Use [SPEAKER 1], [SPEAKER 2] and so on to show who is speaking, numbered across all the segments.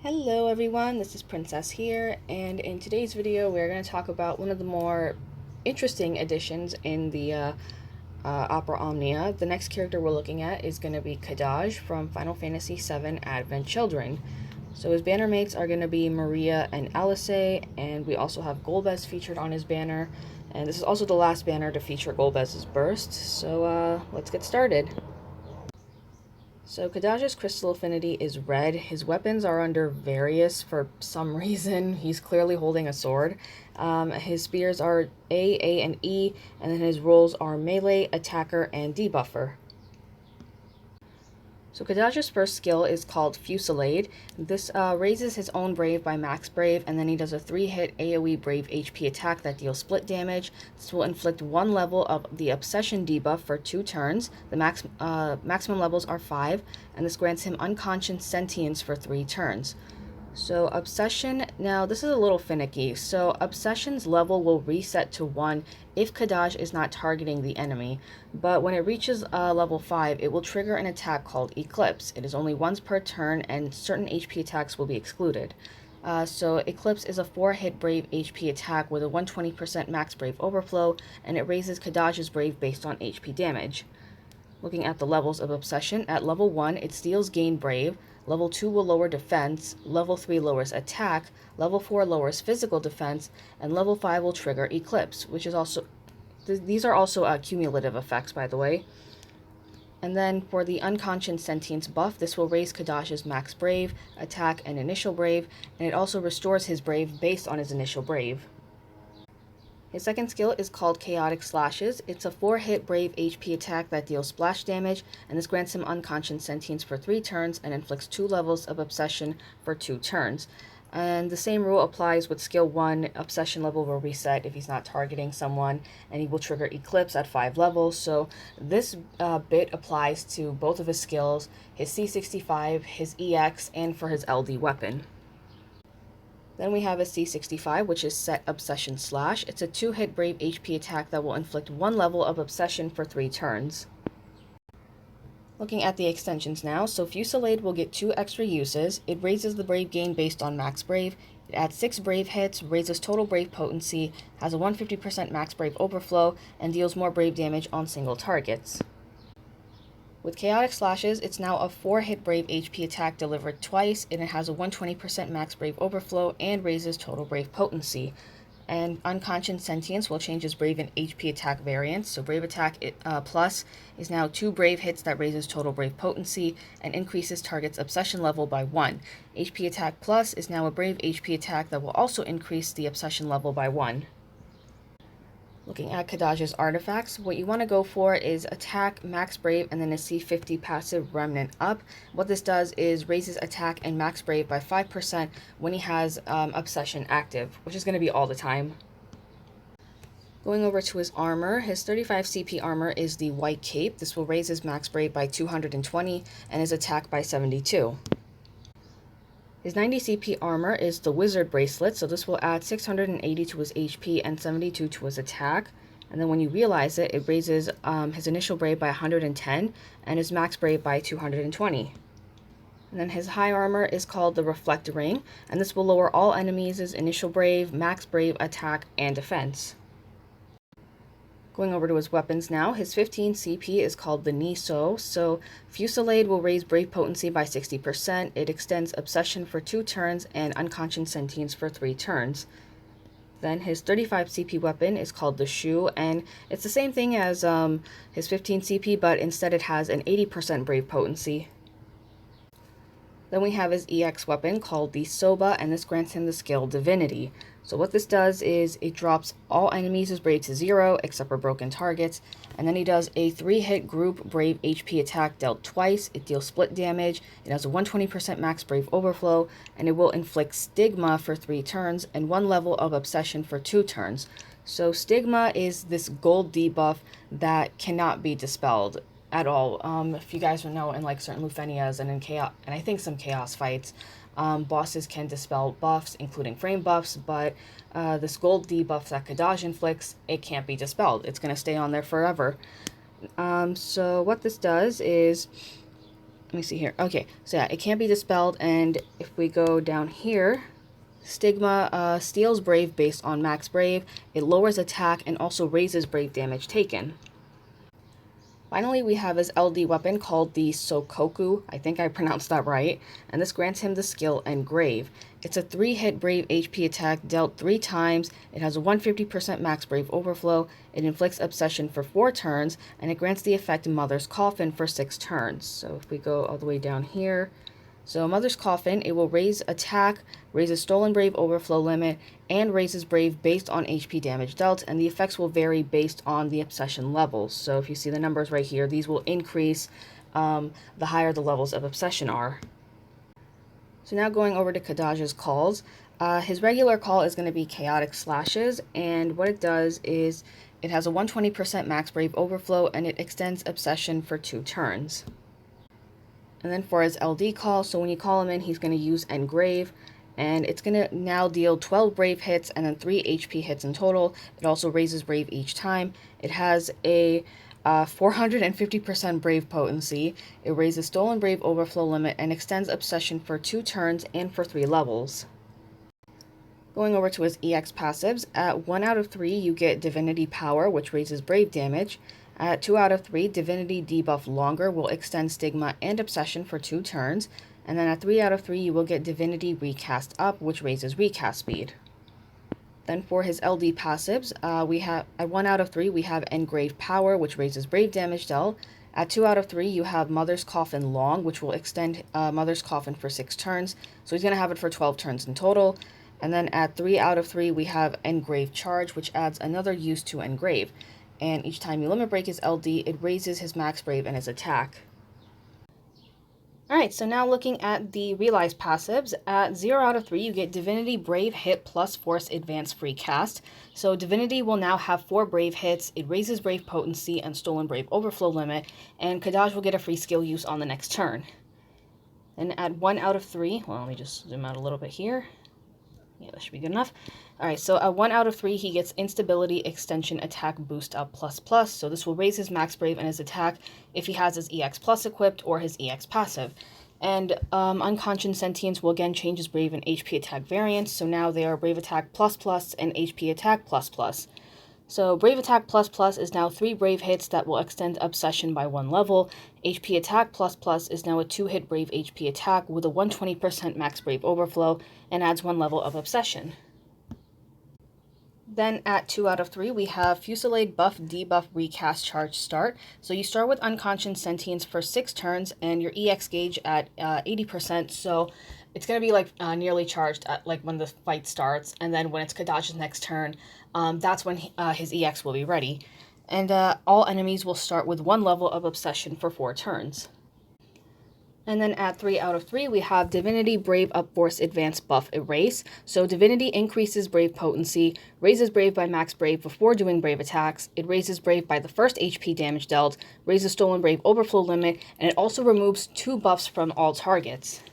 [SPEAKER 1] Hello everyone, this is Princess here, and in today's video we're going to talk about one of the more interesting additions in the Opera Omnia. The next character we're looking at is going to be Kadaj from Final Fantasy VII Advent Children. So his banner mates are going to be Maria and Alice, and we also have Golbez featured on his banner, and this is also the last banner to feature Golbez's burst, so let's get started. So Kadaj's crystal affinity is red. His weapons are under various for some reason. He's clearly holding a sword. His spears are A, and E, and then his roles are melee, attacker, and debuffer. So Kadaj's first skill is called Fusillade. This raises his own Brave by max Brave, and then he does a 3-hit AoE Brave HP attack that deals split damage. This will inflict 1 level of the Obsession debuff for 2 turns. The maximum levels are 5, and this grants him Unconscious Sentience for 3 turns. So Obsession, now this is a little finicky. So Obsession's level will reset to 1 if Kadaj is not targeting the enemy, but when it reaches level 5, it will trigger an attack called Eclipse. It is only once per turn, and certain HP attacks will be excluded. So Eclipse is a 4-hit Brave HP attack with a 120% max Brave overflow, and it raises Kadaj's Brave based on HP damage. Looking at the levels of Obsession, at level 1, it steals Gain Brave, level 2 will lower defense, level 3 lowers attack, level 4 lowers physical defense, and level 5 will trigger Eclipse, which is also, these are also cumulative effects, by the way. And then for the Unconscious Sentience buff, this will raise Kadaj's max Brave, attack, and initial Brave, and it also restores his Brave based on his initial Brave. His second skill is called Chaotic Slashes. It's a 4-hit Brave HP attack that deals splash damage, and this grants him Unconscious Sentience for 3 turns and inflicts 2 levels of Obsession for 2 turns. And the same rule applies with skill 1, Obsession level will reset if he's not targeting someone, and he will trigger Eclipse at 5 levels. So this bit applies to both of his skills, his C65, his EX, and for his LD weapon. Then we have a C65, which is Set Obsession Slash. It's a 2-hit Brave HP attack that will inflict 1 level of Obsession for 3 turns. Looking at the extensions now, so Fusillade will get 2 extra uses. It raises the Brave gain based on max Brave. It adds 6 Brave hits, raises total Brave potency, has a 150% max Brave overflow, and deals more Brave damage on single targets. With Chaotic Slashes, it's now a 4-hit Brave HP attack delivered twice, and it has a 120% max Brave overflow and raises total Brave potency. And Unconscious Sentience will change his Brave and HP attack variants. So Brave Attack Plus is now 2 Brave hits that raises total Brave potency and increases target's Obsession level by 1. HP Attack Plus is now a Brave HP attack that will also increase the Obsession level by 1. Looking at Kadaj's artifacts, what you want to go for is attack, max Brave, and then a C50 passive remnant up. What this does is raises attack and max Brave by 5% when he has Obsession active, which is going to be all the time. Going over to his armor, his 35 CP armor is the White Cape. This will raise his max Brave by 220 and his attack by 72. His 90 CP armor is the Wizard Bracelet, so this will add 680 to his HP and 72 to his attack. And then when you realize it, it raises his initial Brave by 110 and his max Brave by 220. And then his high armor is called the Reflect Ring, and this will lower all enemies' initial Brave, max Brave, attack, and defense. Going over to his weapons now, his 15 CP is called the Niso. So Fusillade will raise Brave potency by 60%. It extends Obsession for 2 turns and Unconscious Sentience for 3 turns. Then his 35 CP weapon is called the Shoe, and it's the same thing as his 15 CP, but instead it has an 80% Brave potency. Then we have his EX weapon called the Soba, and this grants him the skill Divinity. So what this does is it drops all enemies' Brave to 0 except for broken targets, and then he does a 3-hit group Brave HP attack dealt twice. It deals split damage, it has a 120% max Brave overflow, and it will inflict Stigma for 3 turns and 1 level of Obsession for 2 turns. So Stigma is this gold debuff that cannot be dispelled at all. If you guys know, in like certain Lufenias and in Chaos, and I think some Chaos fights, bosses can dispel buffs, including frame buffs, but this gold debuff that Kadaj inflicts, it can't be dispelled. It's going to stay on there forever. So what this does is let me see here. Okay, so yeah, it can't be dispelled, and if we go down here, Stigma steals Brave based on max Brave. It lowers attack and also raises Brave damage taken. Finally, we have his LD weapon called the Sokoku. I think I pronounced that right. And this grants him the skill Engrave. It's a 3-hit Brave HP attack dealt 3 times. It has a 150% max Brave overflow. It inflicts Obsession for 4 turns. And it grants the effect Mother's Coffin for 6 turns. So if we go all the way down here. So Mother's Coffin, it will raise attack, raises Stolen Brave overflow limit, and raises Brave based on HP damage dealt, and the effects will vary based on the Obsession levels. So if you see the numbers right here, these will increase the higher the levels of Obsession are. So now going over to Kadaj's calls. His regular call is going to be Chaotic Slashes, and what it does is it has a 120% max Brave overflow, and it extends Obsession for 2 turns. And then for his LD call, so when you call him in, he's going to use Engrave, and it's going to now deal 12 Brave hits and then 3 HP hits in total. It also raises Brave each time. It has a 450% Brave potency. It raises Stolen Brave overflow limit and extends Obsession for 2 turns and for 3 levels. Going over to his EX passives, at 1 out of 3 you get Divinity Power, which raises Brave damage. At 2 out of 3, Divinity Debuff Longer will extend Stigma and Obsession for 2 turns. And then at 3 out of 3, you will get Divinity Recast Up, which raises recast speed. Then for his LD passives, we have at 1 out of 3, we have Engrave Power, which raises Brave damage dealt. At 2 out of 3, you have Mother's Coffin Long, which will extend Mother's Coffin for 6 turns. So he's going to have it for 12 turns in total. And then at 3 out of 3, we have Engrave Charge, which adds another use to Engrave. And each time you limit break his LD, it raises his max Brave and his attack. Alright, so now looking at the Realize passives, at 0 out of 3 you get Divinity Brave Hit plus Force Advance Free Cast. So Divinity will now have 4 Brave hits, it raises Brave potency and Stolen Brave overflow limit, and Kadaj will get a free skill use on the next turn. Then at 1 out of 3, well, let me just zoom out a little bit here. Yeah, that should be good enough. Alright, so at 1 out of 3, he gets Instability Extension Attack Boost Up plus plus. So this will raise his max Brave and his attack if he has his EX plus equipped or his EX passive. And Unconscious Sentience will again change his Brave and HP attack variants. So now they are Brave Attack plus plus and HP attack plus plus. So Brave Attack plus plus is now 3 Brave hits that will extend Obsession by 1 level. HP Attack plus plus is now a 2-hit Brave HP attack with a 120% max Brave overflow and adds 1 level of Obsession. Then at 2 out of 3, we have Fusillade Buff Debuff Recast Charge Start. So you start with Unconscious Sentience for 6 turns and your EX gauge at 80%. So it's going to be like nearly charged at like when the fight starts. And then when it's Kadaj's next turn, that's when his EX will be ready. And all enemies will start with 1 level of Obsession for 4 turns. And then at 3 out of 3, we have Divinity Brave Up Force Advanced Buff Erase. So Divinity increases Brave potency, raises Brave by max Brave before doing Brave attacks, it raises Brave by the first HP damage dealt, raises Stolen Brave overflow limit, and it also removes 2 buffs from all targets.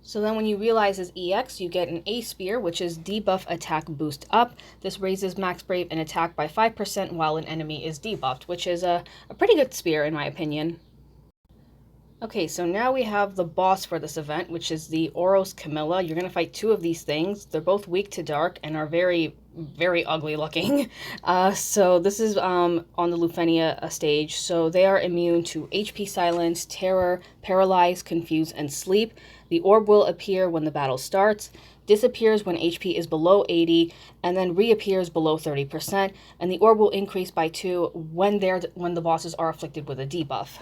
[SPEAKER 1] So then when you realize his EX, you get an A Spear, which is Debuff Attack Boost Up. This raises max Brave and attack by 5% while an enemy is debuffed, which is a pretty good spear in my opinion. Okay, so now we have the boss for this event, which is the Oros Camilla. You're going to fight 2 of these things. They're both weak to dark and are very, very ugly looking. So this is on the Lufenia stage. So they are immune to HP Silence, Terror, Paralyze, Confuse, and Sleep. The orb will appear when the battle starts, disappears when HP is below 80, and then reappears below 30%. And the orb will increase by 2 when the bosses are afflicted with a debuff.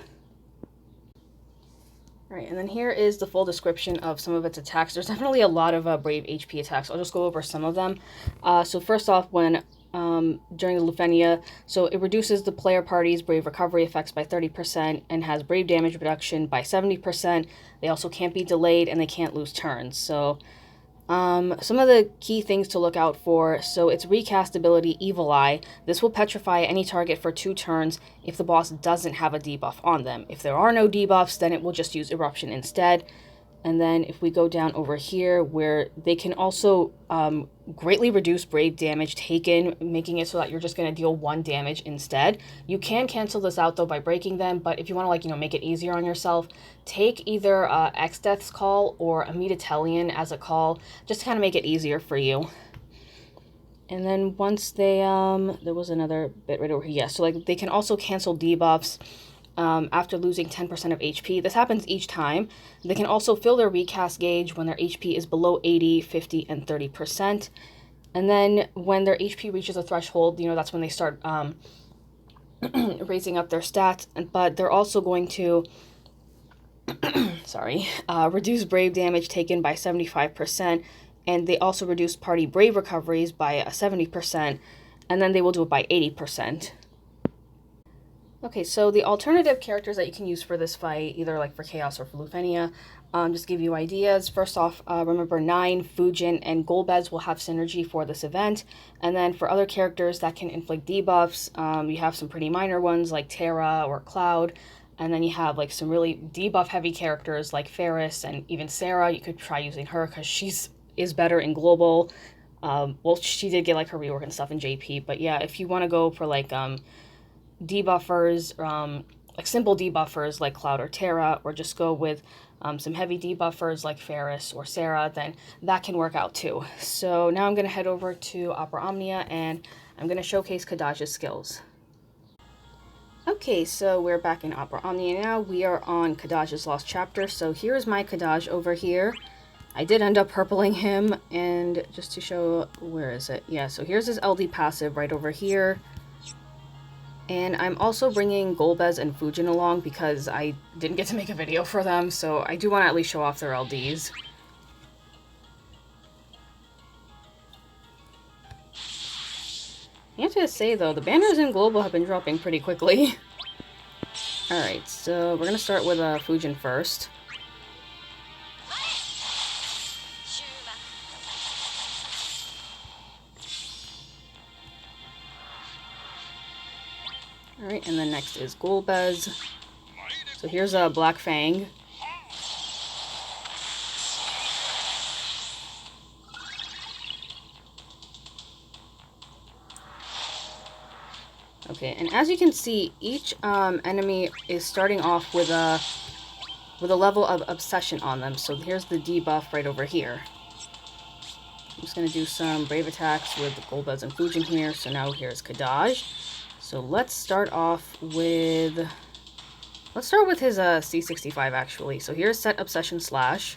[SPEAKER 1] Alright, and then here is the full description of some of its attacks. There's definitely a lot of Brave HP attacks. I'll just go over some of them. So first off, when during the Lufenia, so it reduces the player party's Brave recovery effects by 30% and has Brave damage reduction by 70%. They also can't be delayed and they can't lose turns. So some of the key things to look out for, so its recast ability, Evil Eye. This will petrify any target for 2 turns if the boss doesn't have a debuff on them. If there are no debuffs, then it will just use Eruption instead. And then if we go down over here, where they can also greatly reduce brave damage taken, making it so that you're just going to deal 1 damage instead. You can cancel this out though by breaking them, but if you want to, like, you know, make it easier on yourself, take either X-Death's Call or a Metatelian as a call, just to kind of make it easier for you. And then once they, there was another bit right over here. Yeah, so like they can also cancel debuffs after losing 10% of HP. This happens each time. They can also fill their recast gauge when their HP is below 80, 50, and 30%. And then when their HP reaches a threshold, you know, that's when they start raising up their stats. But they're also going to, reduce brave damage taken by 75%. And they also reduce party brave recoveries by 70. And then they will do it by 80%. Okay, so the alternative characters that you can use for this fight, either like for Chaos or for Lufenia, just give you ideas. First off, remember 9, Fujin, and Golbez will have synergy for this event. And then for other characters that can inflict debuffs, you have some pretty minor ones like Terra or Cloud. And then you have like some really debuff heavy characters like Ferris and even Sarah. You could try using her because is better in global. Well, she did get like her rework and stuff in JP. But yeah, if you want to go for like debuffers, like simple debuffers like Cloud or Terra, or just go with some heavy debuffers like Ferris or Sarah, then that can work out too. So now I'm going to head over to Opera Omnia and I'm going to showcase Kadaj's skills. Okay, so we're back in Opera Omnia now. We are on Kadaj's Lost Chapter. So here's my Kadaj over here. I did end up purpling him, and just to show, where is it? Yeah, so here's his LD passive right over here. And I'm also bringing Golbez and Fujin along because I didn't get to make a video for them, so I do want to at least show off their LDs. I have to say though, the banners in Global have been dropping pretty quickly. Alright, so we're going to start with Fujin first. Alright, and then next is Golbez. So here's a Black Fang. Okay, and as you can see, each enemy is starting off with a level of obsession on them. So here's the debuff right over here. I'm just going to do some brave attacks with Golbez and Fujin here. So now here's Kadaj. So let's start off with... Let's start with his C65 actually. So here's Set Obsession Slash.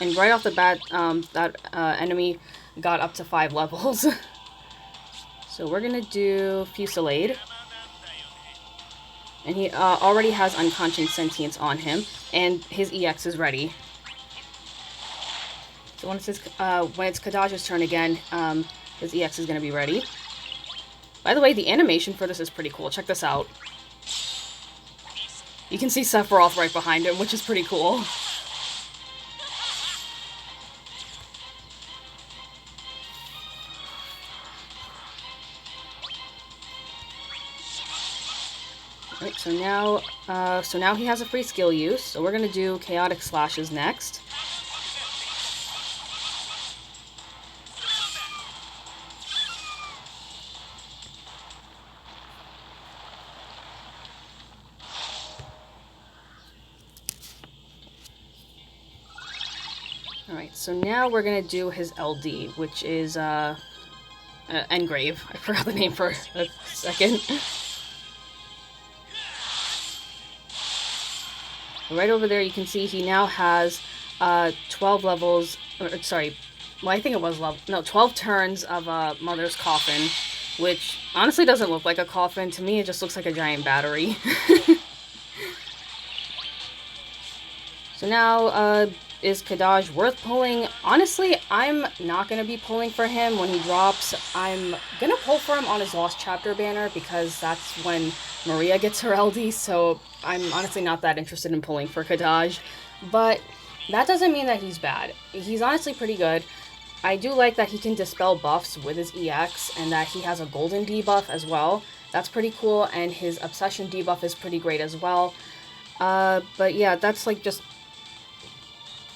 [SPEAKER 1] And right off the bat, that enemy got up to 5 levels. So we're gonna do Fusillade. And he already has Unconscious Sentience on him. And his EX is ready. So when it's Kadaj's turn again, his EX is gonna be ready. By the way, the animation for this is pretty cool. Check this out. You can see Sephiroth right behind him, which is pretty cool. Alright, so now he has a free skill use. So we're gonna do Chaotic Slashes next. Alright, so now we're gonna do his LD, which is, Engrave. I forgot the name for a second. Right over there you can see he now has, 12 levels, or, sorry, well I think it was 12 turns of, Mother's Coffin, which honestly doesn't look like a coffin. To me it just looks like a giant battery. So now, is Kadaj worth pulling? Honestly, I'm not going to be pulling for him when he drops. I'm going to pull for him on his Lost Chapter banner because that's when Maria gets her LD, so I'm honestly not that interested in pulling for Kadaj. But that doesn't mean that he's bad. He's honestly pretty good. I do like that he can dispel buffs with his EX and that he has a golden debuff as well. That's pretty cool, and his Obsession debuff is pretty great as well. But yeah, that's like just,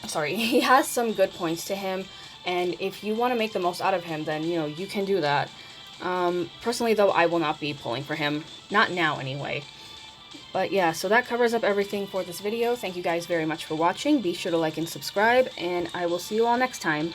[SPEAKER 1] sorry, he has some good points to him, and if you want to make the most out of him, then, you know, you can do that. Personally, though, I will not be pulling for him. Not now, anyway. But yeah, so that covers up everything for this video. Thank you guys very much for watching. Be sure to like and subscribe, and I will see you all next time.